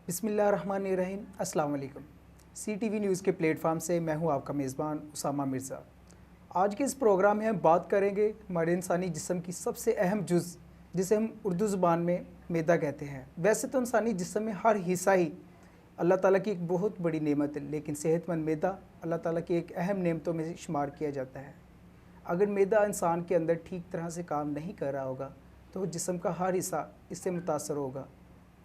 बिस्मिल्लाहिर्रहमानिर्रहीम। अस्सलाम वालेकुम। CTV न्यूज़ के प्लेटफार्म से मैं हूं आपका मेज़बान उसामा मिर्ज़ा। आज के इस प्रोग्राम में हम बात करेंगे हमारे इंसानी जिस्म की सबसे अहम जुज़, जिसे हम उर्दू ज़ुबान में मैदा कहते हैं। वैसे तो इंसानी जिस्म में हर हिस्सा ही अल्लाह ताला की एक बहुत बड़ी नेमत है, लेकिन सेहतमंद मैदा अल्लाह ताला की एक अहम नेमतों में शुमार किया जाता है। अगर मैदा इंसान के अंदर ठीक तरह से काम नहीं कर रहा होगा तो जिस्म का हर हिस्सा इससे मुतासर होगा,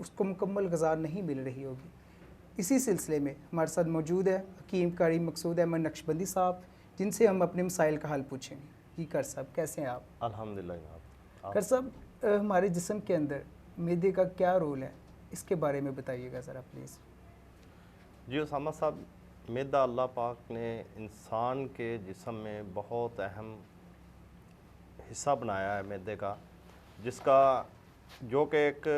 उसको मुकम्मल ग़िज़ा नहीं मिल रही होगी। इसी सिलसिले में हमारे साथ मौजूद है हकीम कारी मकसूद अहमद नक्शबंदी साहब, जिनसे हम अपने मसाइल का हल पूछेंगे। जी कर साहब, कैसे हैं आप? अल्हम्दुलिल्लाह जनाब। कर साहब, हमारे जिस्म के अंदर मैदे का क्या रोल है, इसके बारे में बताइएगा ज़रा प्लीज़। जी उसामा साहब, मैदा अल्लाह पाक ने इंसान के जिस्म में बहुत अहम हिस्सा बनाया है मैदे का, जिसका जो कि एक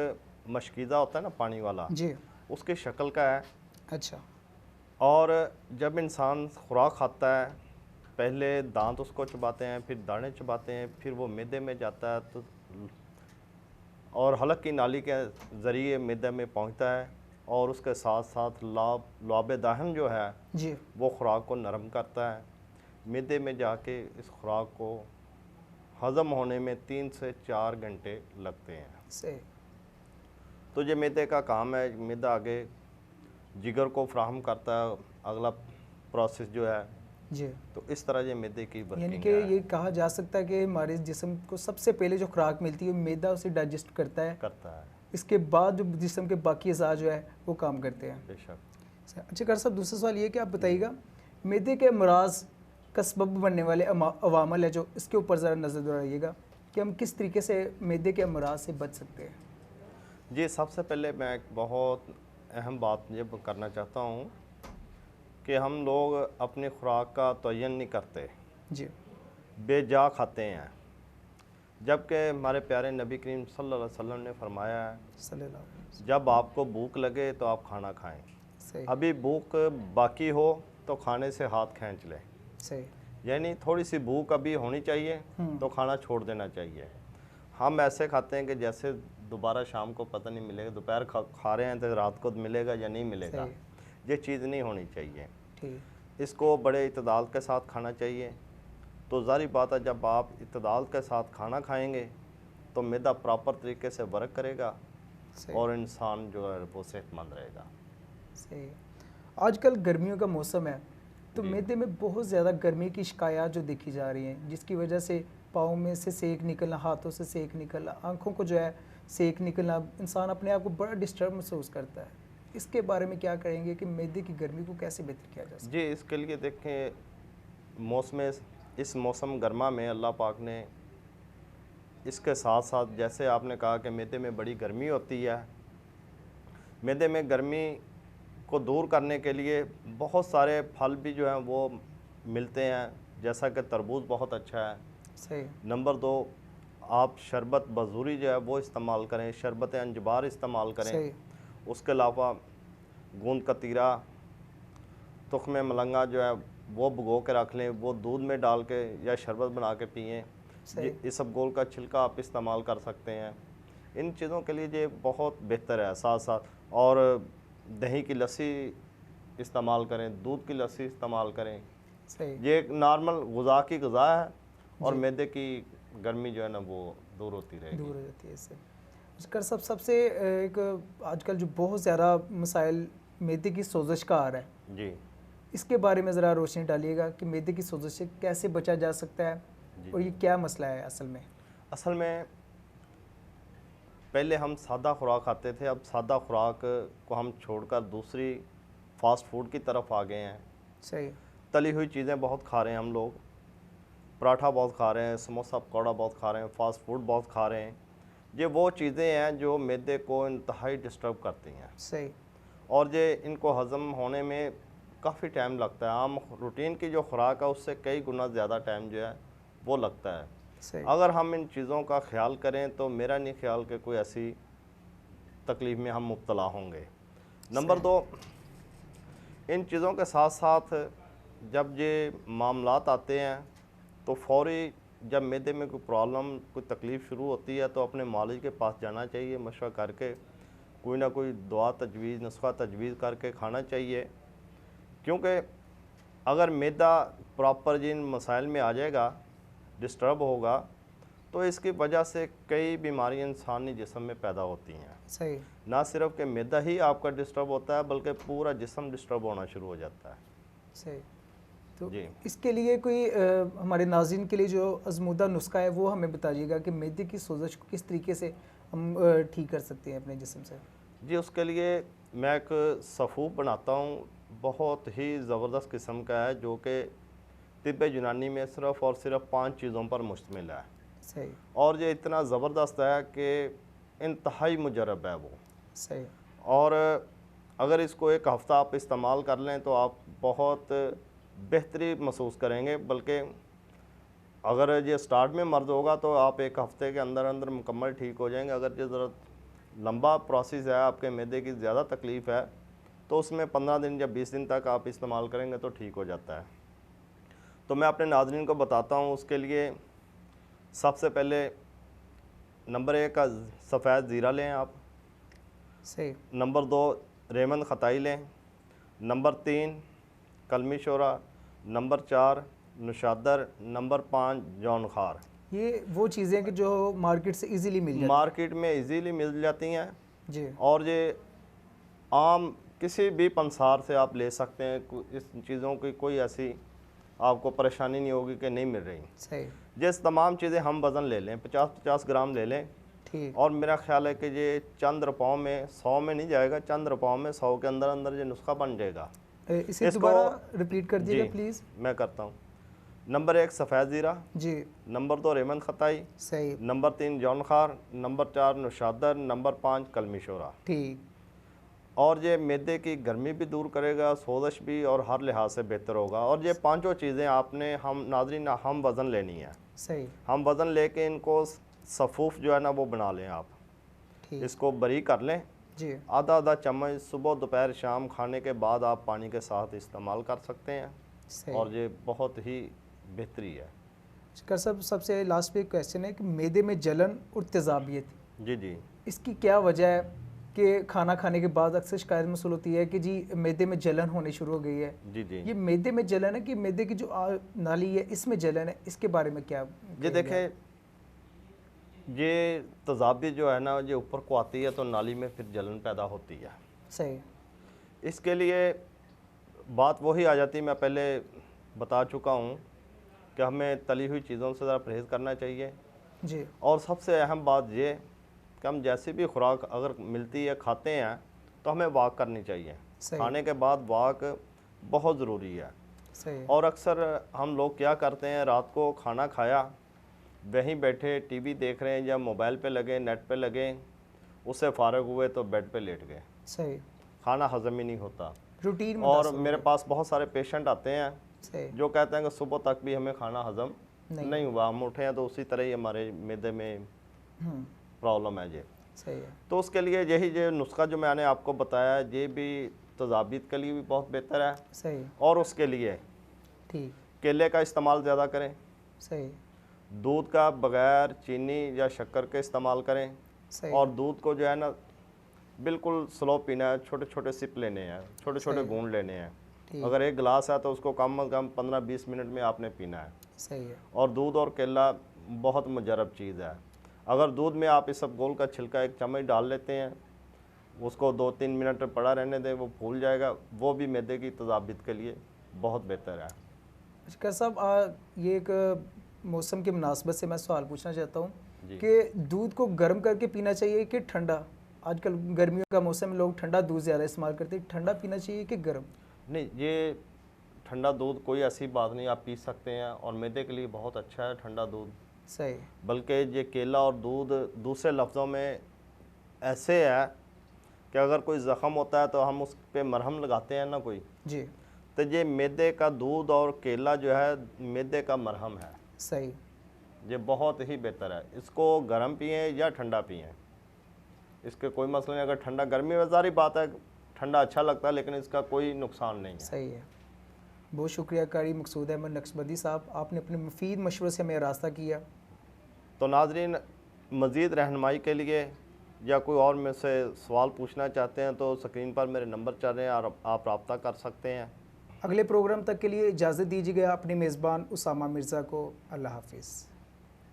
मशकीज़ा होता है ना पानी वाला, जी। उसकी शक्ल का है। अच्छा। और जब इंसान खुराक खाता है, पहले दांत उसको चबाते हैं, फिर दाने चबाते हैं, फिर वो मैदे में जाता है तो और हलक की नाली के ज़रिए मैदे में पहुंचता है, और उसके साथ साथ लुआब दहन जो है जी। वो खुराक को नरम करता है। मैदे में जाके इस खुराक को हज़म होने में 3 से 4 घंटे लगते हैं। सही। तो ये मैदे का काम है। मैदा आगे जिगर को फ्राहम करता है अगला प्रोसेस जो है। जी। तो इस तरह ये मैदे की यानी वर्किंग कि है। ये कहा जा सकता है कि हमारे जिस्म को सबसे पहले जो खुराक मिलती है मैदा उसे डाइजेस्ट करता है, इसके बाद जो जिस्म के बाकी अज़ा जो है वो काम करते हैं। बेशक। अच्छा कर साहब, दूसरा सवाल ये कि आप बताइएगा मैदे के अमराज का सबब बनने वाले अवामल है जो, इसके ऊपर ज़रा नज़र दौड़ाइएगा कि हम किस तरीके से मैदे के अमराज से बच सकते हैं। जी, सबसे पहले मैं एक बहुत अहम बात ये करना चाहता हूँ कि हम लोग अपनी खुराक का तयन नहीं करते, जी। बेजा खाते हैं। जबकि हमारे प्यारे नबी करीम सल्लल्लाहु अलैहि वसल्लम ने फरमाया है, सल्लल्लाहु अलैहि वसल्लम। जब आपको भूख लगे तो आप खाना खाएं। सही। अभी भूख बाकी हो तो खाने से हाथ खींच लें। सही। यानी थोड़ी सी भूख अभी होनी चाहिए तो खाना छोड़ देना चाहिए। हम ऐसे खाते हैं कि जैसे दोबारा शाम को पता नहीं मिलेगा, दोपहर खा रहे हैं तो रात को मिलेगा या नहीं मिलेगा। ये चीज़ नहीं होनी चाहिए। ठीक। इसको बड़े इत्तेदाल के साथ खाना चाहिए। तो ज़ाहिर बात है, जब आप इत्तेदाल के साथ खाना खाएंगे तो मैदा प्रॉपर तरीके से वर्क करेगा और इंसान जो है वो सेहतमंद रहेगा। सही। आजकल गर्मियों का मौसम है तो मैदे में बहुत ज़्यादा गर्मी की शिकायत जो देखी जा रही हैं, जिसकी वजह से पाँव में से सेक निकलना, हाथों से सेक निकलना, आँखों को जो है सेक निकलना, इंसान अपने आप को बड़ा डिस्टर्ब महसूस करता है। इसके बारे में क्या कहेंगे कि मैदे की गर्मी को कैसे बेहतर किया जा सकता है? जी, इसके लिए देखें, इस मौसम गर्मा में अल्लाह पाक ने इसके साथ साथ, जैसे आपने कहा कि मैदे में बड़ी गर्मी होती है, मैदे में गर्मी को दूर करने के लिए बहुत सारे फल भी जो हैं वो मिलते हैं। जैसा कि तरबूज बहुत अच्छा है। सही। नंबर 2, आप शरबत बजूरी जो है वो इस्तेमाल करें, शरबत अंजबार इस्तेमाल करें। सही। उसके अलावा गूंद कतीरा, तुख्म मलंगा जो है वो भिगो के रख लें, वो दूध में डाल के या शरबत बना के पिएँ। ये इसबगोल का छिलका आप इस्तेमाल कर सकते हैं। इन चीज़ों के लिए ये बहुत बेहतर है। साथ साथ और दही की लस्सी इस्तेमाल करें, दूध की लस्सी इस्तेमाल करें। सही। ये एक नॉर्मल ग़िज़ा की ग़िज़ा है और मैदे की गर्मी जो है ना वो दूर होती रहेगी, दूर हो जाती है इससे। इसका सबसे एक आजकल जो बहुत ज़्यादा मसाइल मैदे की सोजिश का आ रहा है जी, इसके बारे में ज़रा रोशनी डालिएगा कि मैदे की सोजिश से कैसे बचा जा सकता है और ये क्या मसला है असल में? असल में पहले हम सादा खुराक खाते थे, अब सादा खुराक को हम छोड़कर दूसरी फास्ट फूड की तरफ आ गए हैं। सही। तली हुई चीज़ें बहुत खा रहे हैं हम लोग, पराठा बहुत खा रहे हैं, समोसा पकौड़ा बहुत खा रहे हैं, फास्ट फूड बहुत खा रहे हैं। ये वो चीज़ें हैं जो मैदे को इंतहाई डिस्टर्ब करती हैं। सही। और ये इनको हज़म होने में काफ़ी टाइम लगता है। आम रूटीन की जो खुराक है उससे कई गुना ज़्यादा टाइम जो है वो लगता है। सही। अगर हम इन चीज़ों का ख्याल करें तो मेरा नहीं ख्याल कि कोई ऐसी तकलीफ़ में हम मुब्तला होंगे। नंबर 2, इन चीज़ों के साथ साथ जब ये मामलात आते हैं तो फ़ौरी जब मैदे में कोई प्रॉब्लम, कोई तकलीफ़ शुरू होती है तो अपने मालिक के पास जाना चाहिए, मशवरा करके कोई ना कोई दुआ तजवीज़ नुस्खा तजवीज़ करके खाना चाहिए, क्योंकि अगर मैदा प्रॉपर जिन मसाइल में आ जाएगा, डिस्टर्ब होगा, तो इसकी वजह से कई बीमारियां इंसानी जिस्म में पैदा होती हैं। सही। ना सिर्फ कि मैदा ही आपका डिस्टर्ब होता है, बल्कि पूरा जिस्म डिस्टर्ब होना शुरू हो जाता है। सही। तो जी। इसके लिए कोई हमारे नाज़रीन के लिए जो आज़मूदा नुस्खा है वो हमें बताइएगा कि मैदे की सोज़श को किस तरीके से हम ठीक कर सकते हैं अपने जिस्म से। जी, उसके लिए मैं एक सफ़ूफ बनाता हूँ, बहुत ही ज़बरदस्त किस्म का है, जो कि तिब्ब यूनानी में सिर्फ़ और सिर्फ 5 चीज़ों पर मुश्तमिल है। सही। और ये इतना ज़बरदस्त है कि इंतहाई मुजरब है वो। सही। और अगर इसको एक हफ़्ता आप इस्तेमाल कर लें तो आप बहुत बेहतरी महसूस करेंगे। बल्कि अगर ये स्टार्ट में मर्द होगा तो आप एक हफ़्ते के अंदर अंदर मुकम्मल ठीक हो जाएंगे। अगर ये ज़रा लंबा प्रोसेस है, आपके मैदे की ज़्यादा तकलीफ़ है, तो उसमें 15 दिन या 20 दिन तक आप इस्तेमाल करेंगे तो ठीक हो जाता है। तो मैं अपने नाज़रीन को बताता हूँ। उसके लिए सबसे पहले नंबर 1 का सफ़ेद ज़ीरा लें आप। सही। नंबर 2 रेमन ख़ताई लें। नंबर 3 कलमी शोरा। नंबर 4 नुशादर। नंबर 5 जौनखार। ये वो चीज़ें कि जो मार्केट से इजीली मिल जाती मार्केट में इजीली मिल जाती हैं। जी। और ये आम किसी भी पंसार से आप ले सकते हैं। इस चीज़ों की कोई ऐसी आपको परेशानी नहीं होगी कि नहीं मिल रही। सही। जैसे तमाम चीज़ें हम वज़न ले लें, 50-50 ग्राम ले लें। ठीक। और मेरा ख्याल है कि ये चंद रुपयों में, 100 में नहीं जाएगा, चंद रुपयों में 100 के अंदर अंदर ये नुस्खा बन जाएगा। इसे इसको दोबारा रिपीट कर दीजिएगा जी, प्लीज़। मैं करता हूँ। नंबर 1 सफ़ेद ज़ीरा। जी। नंबर 2 रेमन ख़ताई। सही। नंबर 3 जौनखार। नंबर 4 नुशादर। नंबर 5 कलमी शोरा। ठीक। और ये मैदे की गर्मी भी दूर करेगा, सोज़श भी, और हर लिहाज से बेहतर होगा। और ये पांचों चीज़ें आपने हम नाज़रीन हम वज़न लेनी है। सही। हम वज़न लेके इनको सफ़ूफ जो है ना वो बना लें आप। ठीक। इसको बरी कर लें। जी। आधा आधा चम्मच सुबह दोपहर शाम खाने के बाद आप पानी के साथ इस्तेमाल कर सकते हैं। सही। और ये बहुत ही बेहतरी है। कर सबसे लास्ट पे क्वेश्चन है कि मैदे में जलन और तेज़ाबियत, जी जी। इसकी क्या वजह है कि खाना खाने के बाद अक्सर शिकायत मसूल होती है कि जी मैदे में जलन होनी शुरू हो गई है। जी जी। ये मैदे में जलन है कि मैदे की जो नाली है इसमें जलन है, इसके बारे में क्या ये देखें, ये तेज़ाबियत जो है ना ये ऊपर को आती है तो नाली में फिर जलन पैदा होती है। सही। इसके लिए बात वही आ जाती है, मैं पहले बता चुका हूँ कि हमें तली हुई चीज़ों से ज़रा परहेज़ करना चाहिए। जी। और सबसे अहम बात ये कि हम जैसी भी खुराक अगर मिलती है खाते हैं तो हमें वॉक करनी चाहिए। खाने के बाद वॉक बहुत ज़रूरी है। सही। और अक्सर हम लोग क्या करते हैं, रात को खाना खाया, वहीं बैठे टीवी देख रहे हैं या मोबाइल पे लगे, नेट पे लगे, उससे फारग हुए तो बेड पे लेट गए। सही। खाना हजम ही नहीं होता। रूटीन में और मेरे पास बहुत सारे पेशेंट आते हैं सही। जो कहते हैं कि सुबह तक भी हमें खाना हजम नहीं हुआ, हम उठे हैं तो उसी तरह ही हमारे मैदे में प्रॉब्लम है। ये सही है। तो उसके लिए यही जो नुस्खा जो मैंने आपको बताया ये भी तेज़ाबियत के लिए भी बहुत बेहतर है। सही। और उसके लिए ठीक। केले का इस्तेमाल ज़्यादा करें। सही। दूध का बग़ैर चीनी या शक्कर के इस्तेमाल करें। सही। और दूध को जो है ना बिल्कुल स्लो पीना है, छोटे छोटे सिप लेने हैं, छोटे छोटे घूंट लेने हैं। अगर एक गिलास है तो उसको कम से कम 15-20 मिनट में आपने पीना है। सही है। और दूध और केला बहुत मुजरब चीज़ है। अगर दूध में आप इस सब गोल का छिलका 1 चम्मच डाल लेते हैं, उसको 2-3 मिनट पड़ा रहने दें, वो फूल जाएगा, वो भी मैदे की तेज़ाबियत के लिए बहुत बेहतर है। अच्छा साहब, ये एक मौसम की मुनासबत से मैं सवाल पूछना चाहता हूँ कि दूध को गर्म करके पीना चाहिए कि ठंडा? आजकल गर्मियों का मौसम में लोग ठंडा दूध ज़्यादा इस्तेमाल करते हैं, ठंडा पीना चाहिए कि गर्म? नहीं, ये ठंडा दूध कोई ऐसी बात नहीं, आप पी सकते हैं और मैदे के लिए बहुत अच्छा है ठंडा दूध। सही। बल्कि ये केला और दूध दूसरे लफ्ज़ों में ऐसे है कि अगर कोई ज़ख़म होता है तो हम उस पर मरहम लगाते हैं ना कोई जी। तो ये मैदे का दूध और केला जो है मैदे का मरहम है। सही। ये बहुत ही बेहतर है। इसको गर्म पिएं या ठंडा पिएं, इसके कोई मसला नहीं। अगर ठंडा, गर्मी में ज़ाहिर बात है ठंडा अच्छा लगता है लेकिन इसका कोई नुकसान नहीं है। सही है। बहुत शुक्रिया कारी मकसूद अहमद नक्शबंदी साहब, आपने अपने मुफीद मशवरे से हमें रास्ता किया। तो नाज़रीन, मज़ीद रहनुमाई के लिए या कोई और में से सवाल पूछना चाहते हैं तो स्क्रीन पर मेरे नंबर चल रहे हैं और आप रब्ता कर सकते हैं। अगले प्रोग्राम तक के लिए इजाज़त दीजिएगा अपने मेज़बान उसामा मिर्ज़ा को। अल्लाह हाफिज़।